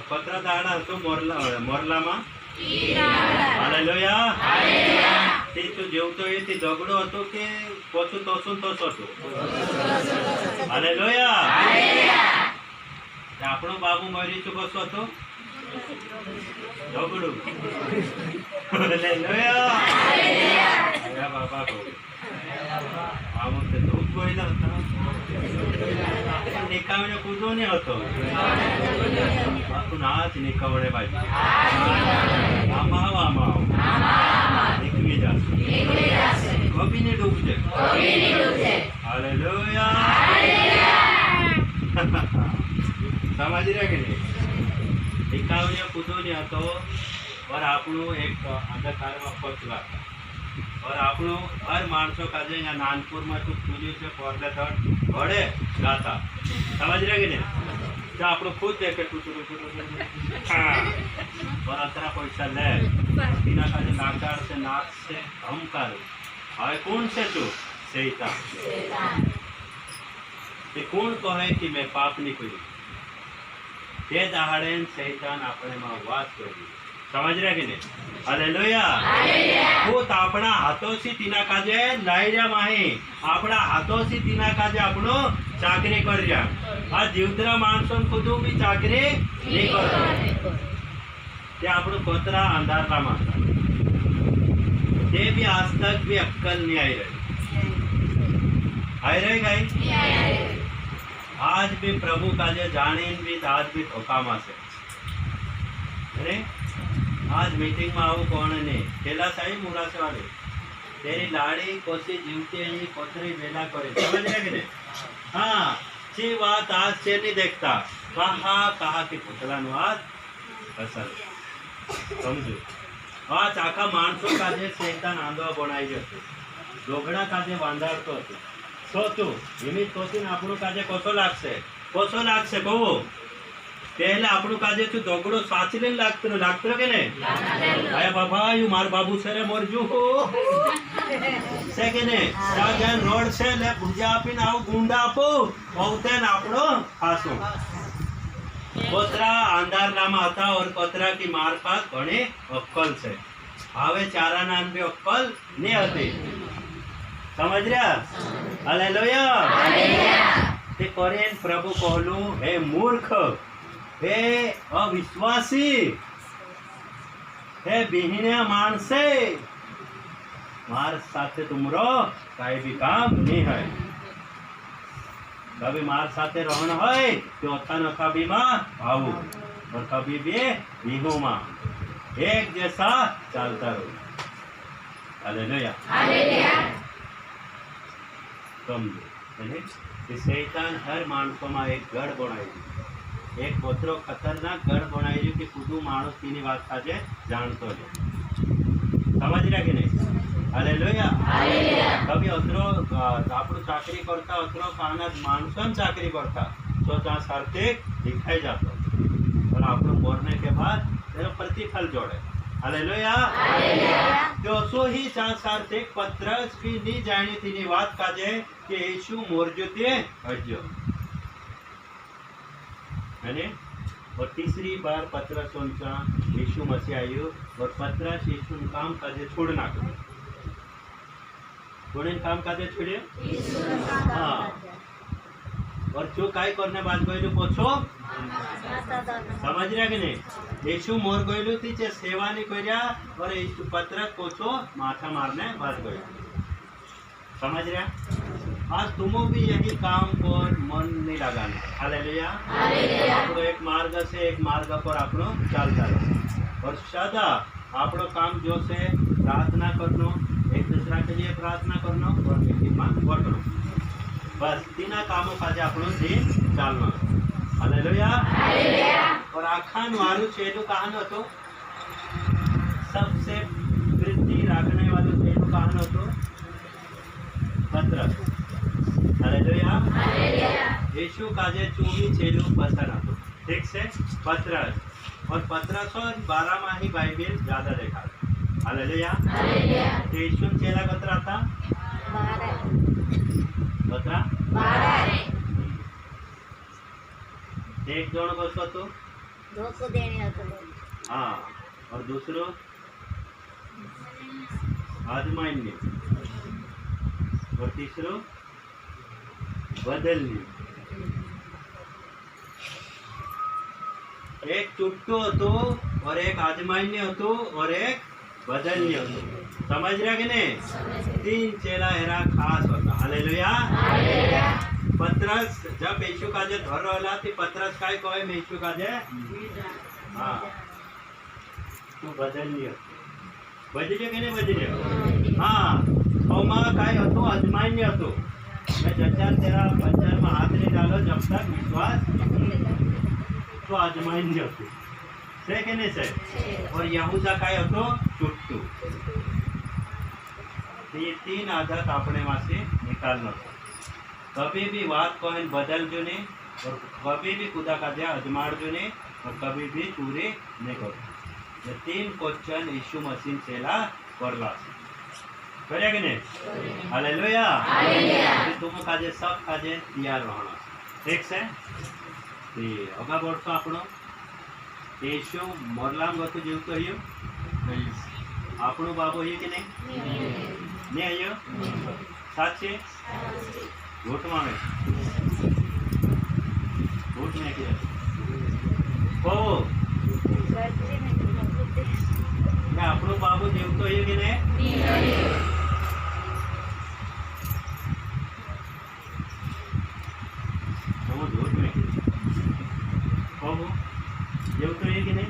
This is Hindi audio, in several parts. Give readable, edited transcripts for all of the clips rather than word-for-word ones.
पत्र दाडा હતો મોરલામાં હાલેલુયા તે તો જેવતો એ તે દગડો હતો કે પોછું તોસું તોસ હતું હાલેલુયા આપણો બાબુ મરી ચૂકો હતો દગડું હાલેલુયા બાબા કહું આવું તે ધૂપ ગયેલા હતા નિકાવણે કૂદો ને હતો આખું નાચ નિકાવણે બાજુ આમાં આવો નીકળી જશે કબીને ડૂબજે હાલેલુયા સમજી રહ્યા કે નહીં નિકાવણે કૂદો ને હતો और આપણું એક અંધકારમાં પહોંચવા और આપણું हर माणसों का जो यहाँ नानपुर में तो पूजे से पहले तक घोड़े गाता समझ रहे कि नहीं तो આપણું खुद देखे और अंतरा पैसा ले बिना का जो नाकार से नाक से हम करो हाय कौन से तू शैतान ते कौन कहे कि मैं पाप नहीं करी ते दहाड़े शैतान अपने में वास करी समझ रहे कि नहीं हालेलुया भूत आपणा हाथों तीना काजे लायर्या माही आपणा हाथों तीना काजे आपणो चाकरी कर्या आ जीवतरा माणसों खुद भी चाकरी नहीं करतो ते आपणो कोतरा अंधारा में ते भी आज तक भी अक्कल नहीं आई रही गई आज भी प्रभु काजे जाने भी आज भी धोखा में से अरे आज मीटिंग में आવું કોણ ને પેલા સાહેબ મુરાસે વાળે તેરી લાડી કોસી જીવતી અહીં કોતરી વેલા કરે સમझ रहे कि नहीं हाँ ची बात आज से नहीं देखता कहा कि पुतला नु आज असल समझो आज आखा माणसों काजे शैतान आंधवा बनाई जतो लोगड़ा काजे वांधाड़तो હતો સોતું એમી સોતીને આપણું કાજે કોસો लागશે કહો पहले આપણું કાજે તું દોગડો સાચીને लागतो કે ને આયા બાબા યુ માર બાબુ છે રે મોરજુ છે કે ને રાજાન રોડ છે લે ભુજા આપીને આવ ગુંડા આપો બહુતેન આપણો ખાસો કોતરા અંધારામાં હતા और કોતરા की मार पास ઘણી અક્કલ છે હવે ચારા નામ બી અક્કલ ને હતી समझ रहा हालेलुया તે કોરિયન પ્રભુ કહલું હે મૂર્ખ हे अविश्वासी हे बिहिन्या मानसे मार साथे तुमरो काई भी काम नहीं है कभी मार साथे रहना है तो अथान कभी मां भावो और कभी भी बिहू मां एक जैसा चलता रहो हालेलुया हालेलुया समझो कि शैतान हर मानसों में एक गढ़ बनाई एक कोतरो खतरनाक गढ़ बनाई कि खुदू माणस तीनी बात काजे जानतो है समझ रहा कि नहीं हालेलुया कभी अतरो आपणो चाकरी करता अतरो काना माणसन चाकरी करता तो जहाँ सार्थिक दिखाई जातो और आपणो मरने के बाद तेरा प्रतिफल जोड़े हालेलुया तो सो ही जहाँ सार्थिक पत्रस की नहीं जानी तीनी बात काजे कि यीशु मोरजोते हजो और तीसरी बार पत्रस उनका यीशु मसीह आयो और पत्रस यीशु काम काजे छोड़ना करो कौन काम काजे छोड़े हाँ और जो काय करने बाद गयलु पोछो समझ रहा कि नहीं यीशु मोर गयलु थी जे सेवा नहीं करया और यीशु पत्रस पोछो माथा मारने बाद गयलु समझ रहा आज तुमो भी यही काम पर मन नहीं लगाना हालेलुया आपको एक मार्ग से एक मार्ग पर आपनो चलता रहो और सदा आपनो काम जो से प्रार्थना करनो एक दूसरा के लिए प्रार्थना करनो और मीटिंग में बटनो बस तीना कामों का आपनो दिन चालना हालेलुया और आखान वालू छेलू कहानो तो सबसे वृद्धि राखने वालू छेलू कहानो तो पत्रस हालेलुया यीशु काजे चूमी छेलू पसंद आतो ठीक से पत्रस और पत्रस और 12 में ही बाइबल ज्यादा देखा हालेलुया यीशु चेला कतरा था 12 कतरा 12 एक जण कसो तो धोखो देने હતો हाँ, और दूसरो आजमाइने, और तीसरो बदलने। एक चुट्टो હતો और एक आजमाइने હતો और एक बदलने હતો। समझ रहा कि नहीं? तीन चेला हेरा खास होता। हालेलुया। पत्रस जब यीशु काजे धर रहला ती पत्रस काय कहे में यीशु काजे हाँ तू बदलनी बदल्यो कि नहीं बदल्यो? हाँ ओमा काय હતો अजमाइने હતો मैं जच्चा तेरा पंजर में हाथ नहीं डालो जब तक विश्वास तो अजमाइने હતો से कि नहीं से? और यहूदा काय હતો चुट्टू। ये तीन आदत अपने वहां से निकालना था। कभी भी बात को बदल जो ने और कभी भी खुदा का दिया अजमाड़ जो ने और कभी भी पूरे नहीं करो। ये तीन क्वेश्चन यीशु मसीह से ला करला करे कि नहीं? हालेलुया। तुम काजे सब काजे तैयार रहना ठीक से ती अगा बढ़तो आपणो यीशु मरलाम गतो जीवतो हयो आपणो बाबो है कि नहीं? नहीं आयो साचे झूठ मांगे झूठ नहीं किया को क्या अपनो बाबू जीव तो ये कि नहीं? वो झूठ में को जीव तो ये कि नहीं?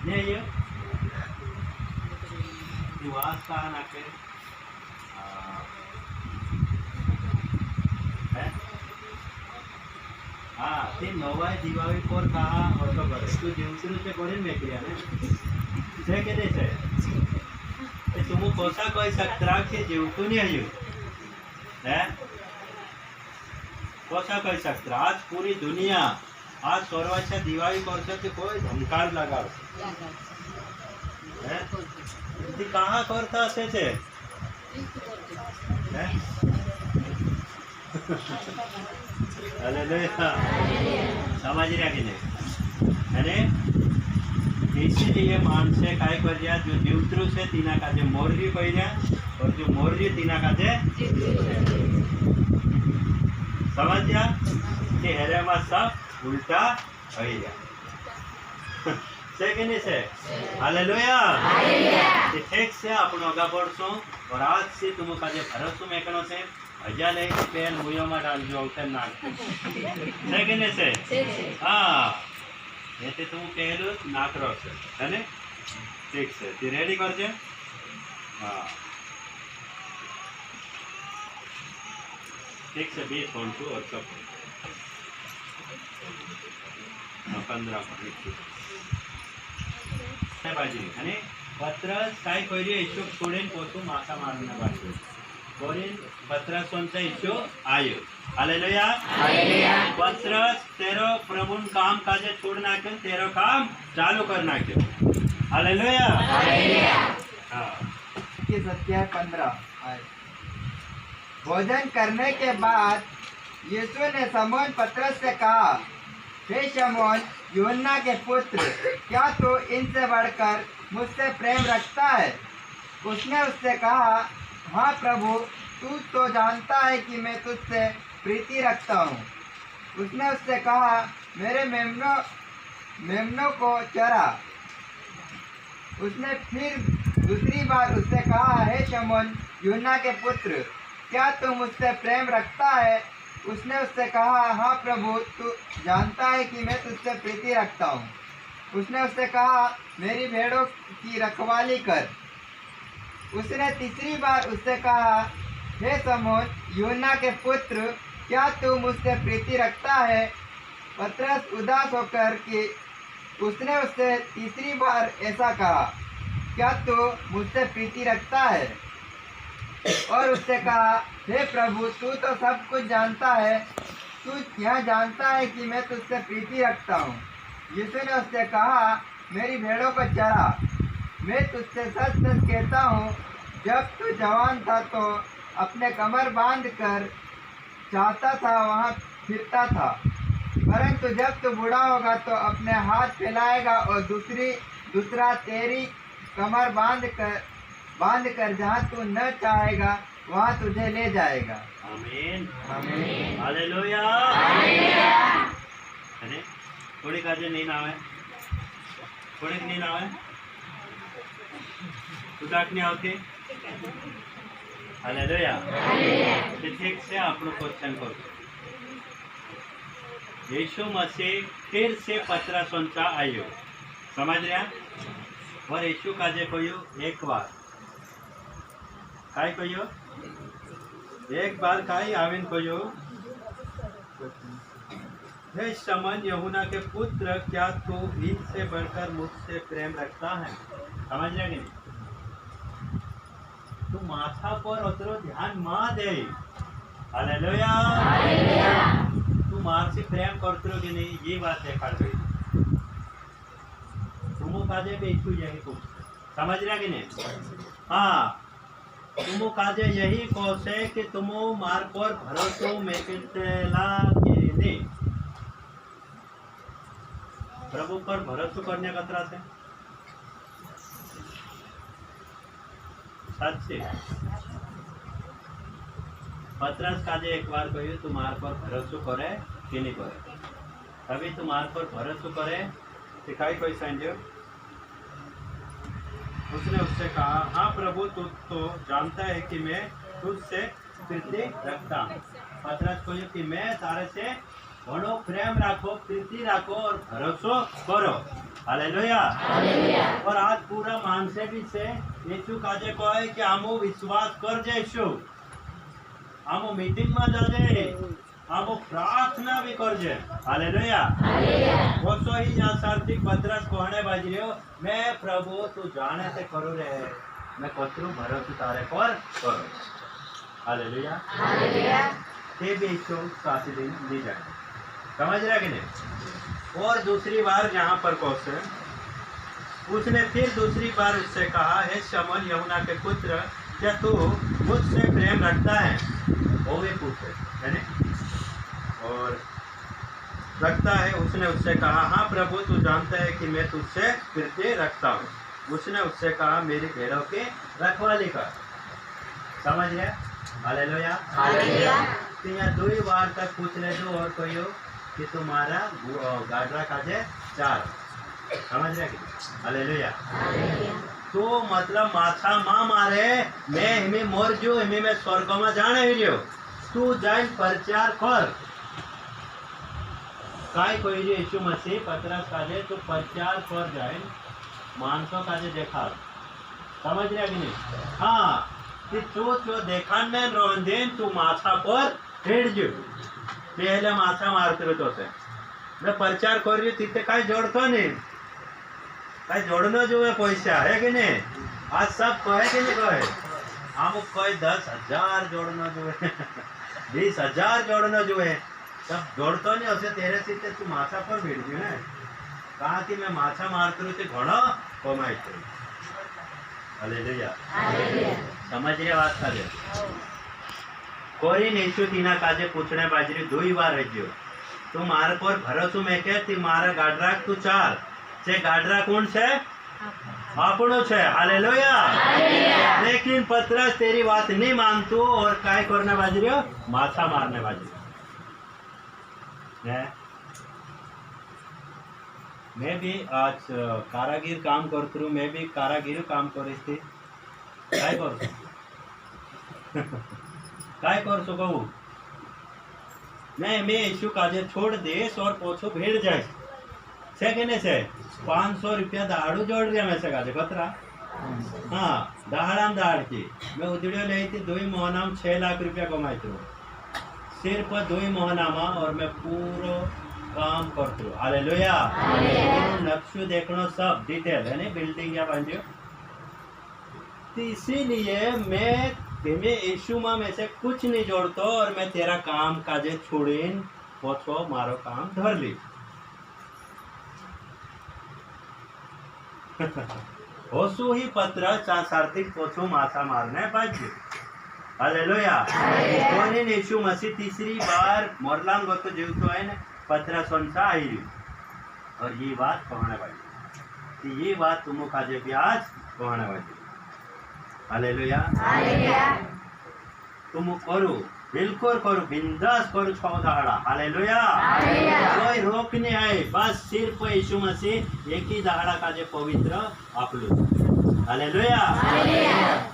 नहीं आयो वास का नाके हाँ ते नवाय दिवाळी पर कहा असो करे तू जीवसरू से करीन में किया ने से के दे से ते तुम कोसा कहि सकता के जीवतो नहीं आयो है कोसा कहि सकता आज पूरी दुनिया आज सर्वाच्या दिवाळी करतो ते कोई धमकार लगाव है ते कहां करता से है हालेलुया समझ रहा कि नहीं? अरे इसीलिए माणसे काय करया जो जीवतरू से तीना काजे मोरजी कहिया और जो मोरजी तीना काजे समझ जा कि हेरे में सब उल्टा कहिया से कि नहीं से? हालेलुया। ठीक से अपन आगा बढ़सो और आज से तुम काजे भरोसा में कनो से अजा ले पेन मुयो में डाल जो उतर ना से कि नहीं से? हाँ ये ते तुम पहलो नाक रो से है ने ठीक से ती रेडी कर जे हाँ ठीक से 20 फोन टू और सब 15 बाजी आणि पत्रस काय करियो ईशो सोडेन पोतू मासा मारना बाजी कोरिन पत्रस सोनचा ईशो आयो हालेलुया पत्रस तेरो प्रभुन काम काजे छोड़ नाख्यो तेरो काम चालू कर नाख्यो हालेलुया हाँ 15 भोजन करने के बाद यीशु ने शमौन पतरस से कहा हे शमौन यूहन्ना के पुत्र क्या तू इनसे बढ़कर मुझसे प्रेम रखता है? उसने उससे कहा हाँ प्रभु तू तो जानता है कि मैं तुझसे प्रीति रखता हूँ। उसने उससे कहा मेरे मेमनों को चरा। उसने फिर दूसरी बार उससे कहा हे शमौन यूहन्ना के पुत्र क्या तू मुझसे प्रेम रखता है? उसने उससे कहा हाँ प्रभु तू जानता है कि मैं तुझसे प्रीति रखता हूँ। उसने उससे कहा मेरी भेड़ों की रखवाली कर। उसने तीसरी बार उससे कहा हे शमौन यूहन्ना के पुत्र क्या तू मुझसे प्रीति रखता है? पतरस उदास होकर कि उसने उससे तीसरी बार ऐसा कहा क्या तू मुझसे प्रीति रखता है? और उससे कहा हे प्रभु तू तो सब कुछ जानता है, तू यह जानता है कि मैं तुझसे प्रीति रखता हूँ। यीशु ने उससे कहा मेरी भेड़ों को चरा। मैं तुझसे सच सच कहता हूँ जब तू जवान था तो अपने कमर बांध कर चाहता था वहाँ फिरता था परंतु जब तू बूढ़ा होगा तो अपने हाथ फैलाएगा और दूसरा तेरी कमर बांध कर जहाँ तू न चाहेगा वहाँ तुझे ले जाएगा। आमीन। आमीन। हालेलुया। અને થોડી કાજે નહીં આવે, થોડીક નહીં આવે, ઉદાક નહીં આવતી। હાલેલુયા। તો ઠીક છે, આપણું ક્વેશ્ચન કરું। यीशु मसीह फिर से पतरस वंचा आयो, समझ रहे हैं? और यीशु काजे कहो एक बार काय कहो, एक बार काय आविन कहो, हे शमन यूहन्ना के पुत्र, क्या तू इनसे बढ़कर मुझसे प्रेम रखता है? समझ रहे कि नहीं? तू माथा पर उतरो ध्यान मा दे। हालेलुया। तू मार से प्रेम करते कि नहीं, ये बात देखा गई। तुम काजे बेचू यही कुछ, समझ रहे कि नहीं? हाँ, तुम काजे यही कोस है कि तुम मार पर भरोसो में कितला के नहीं, प्रभु पर भरोसा करने का त्रास है। सच से पतरस काजे एक बार कहियो तुम्हार पर भरोसा करे कि नहीं करे, अभी तुम्हार पर भरोसा करे सिखाई कोई समझो। उसने उससे कहा, हाँ प्रभु, तू तो जानता है कि मैं तुझसे प्रीति रखता हूँ। पतरस कहियो कि मैं तारे से घणो प्रेम राखो, प्रीति राखो और भरोसा करो। हालेलुया। और आज पूरा मानसे भी से यीशु काजे कहे कि आमो विश्वास कर जैसु, आमो मीटिंग में जाजे, आमो प्रार्थना भी कर जे। हालेलुया। वो सो ही यहाँ सार्थिक पतरस कहने बाजरियो, मैं प्रभु तू जाने से करो रे, मैं कतरू भरोसा तारे पर करो। हालेलुया। ते भी यीशु साथी दिन ली जाए, समझ रहा कि नहीं? और दूसरी बार यहाँ पर कौश है, उसने फिर दूसरी बार उससे कहा, हे शमन यूहन्ना के पुत्र, क्या तू मुझसे प्रेम रखता है? वो भी पूछे, है नहीं? और रखता है। उसने उससे कहा, हाँ प्रभु, तू जानता है कि मैं तुझसे प्रीति रखता हूँ। उसने उससे कहा, मेरी भेड़ों की रखवाली कर। समझ रहे? हालेलुया। तो यहाँ 2 बार तक पूछ ले दो और कहो कि तुम्हारा गाडरा काजे 4, समझ रहे? हालेलुया। तो मतलब माथा मां मारे, मैं हिमी मोर जो हिमी में स्वर्ग में जाने विलियो, तू जाइन प्रचार कर। काय कोई जो यीशु मसीह पतरस काजे तू प्रचार कर जाइन, मानसों काजे देखा। समझ रहे कि नहीं? हाँ, कि चो देखाने रोंदेन तू माथा पर हेड जो पहले माथा मारते तो से मैं प्रचार कर रही तिथे काय जोड़तो नहीं, काय जोड़ना जो है पैसा है कि नहीं? आज सब कहे कि नहीं कहे, हम कोई 10,000 जोड़ना जो है 20,000 जोड़ना जो है, सब जोड़तो नहीं उसे तेरे सीते तू माथा पर बैठ गई ना, कहा कि मैं माथा मारते रहते घणो कमाई थे। हालेलुया। समझ रहे बात करे? कोई यीशु तीना काजे पूछने बाजरी 2 बार रज्यो, तू मार पर भरोसो में के ती मारा गाडरा तू 4 से गाडरा कौन से? आपनो छे। हालेलुया। लेकिन पतरस तेरी बात नहीं मानतू और काय करने बाजरी हो? माथा मारने बाजरी। मैं भी आज कारागिर काम करती हूँ, मैं भी कारागिर काम करी थी, काय कर काय कर सको नहीं, मैं यीशु काजे छोड़ देश और पोछो भेड़ जाए से के नहीं से 500 रुपया दाड़ू जोड़ रहा मैं से काजे खतरा। हाँ, दाहड़ाम दाड़ की मैं उधड़ियो ले थी 2 महीना में 6 लाख रुपया कमाई थी सिर्फ 2 महीना में, और मैं पूरा काम करती हूँ। हालेलुया। नक्शो देखना सब डिटेल है नहीं, बिल्डिंग या बन तो इसीलिए मैं यीशु में से कुछ नहीं जोड़ता और मैं तेरा काम काजे छोड़ीन पोछो मारो काम धर ली। होसु ही पत्र सार्थिक पोछो माथा मारने बाज्य। हालेलुया कोणी यीशु मसीह तीसरी बार मोरलांग होतो जीवतो है ने 1500 आई रही और ये बात कहने वाली कि ये बात तुम काजे भी आज कहने वाली हालेलुया तुम करो बिल्कुल करो बिंदास करो 14 दहाड़ा हालेलुया कोई रोक नहीं है बस सिर्फ यीशु मसीह एक ही दहाड़ा काजे पवित्र आपलो हालेलुया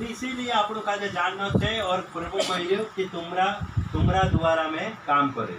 इसीलिए आपको काजे जानना है और प्रभु कहलियो कि तुमरा द्वारा में काम करे